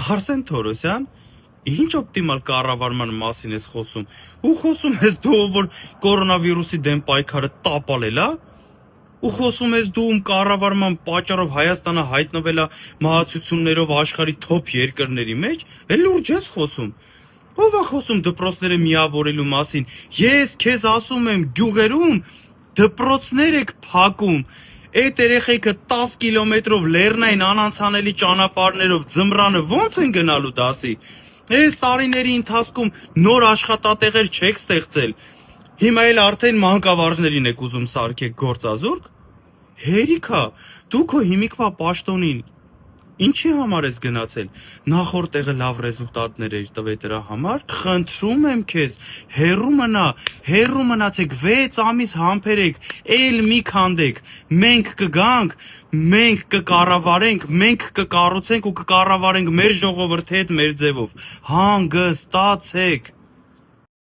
Արսեն Թորոսյան, ինչ օպտիմալ կառավարման մասին ես խոսում։ Ու խոսում ես դու, որ կորոնավիրուսի դեմ պայքարը տապալել է։ Ու խոսում ես դու կառավարման պատճառով Հայաստանը հայտնվել է մահացություններով աշխարհի թոփ երկրների մեջ, էլ լուրջ ես խոսում։ Ո՞վ է խոսում դպրոցները միավորելու մասին։ Ես քեզ ասում եմ, գյուղերում դպրոցներ եք փակում։ Այդ երեխեքը 10 կիլոմետրով լեռնային անանցանելի ճանապարհներով ձմռանը ո՞նց են գնալու դասի։ Այս տարիների ընթացքում նոր աշխատատեղեր չեք ստեղծել։ Հիմա էլ արդեն մանկավարժներին եք ուզում սարքեք գործազուրկ։ Հերիքա, դու քո հիմիկվա պաշտոնին ինչի համար ես գնացել։ Նախորդ տեղը լավ ռեզուլտատներ էր տվել դրա համար։ Խնդրում եմ քեզ, հեռու մնացեք 6 ամիս համբերեք, էլ մի քանդեք։ Մենք կգանք, մենք կկառավարենք, մենք կկառուցենք ու կկառավարենք մեր ժողովրդի հետ մեր ձևով։ Հանգստացեք։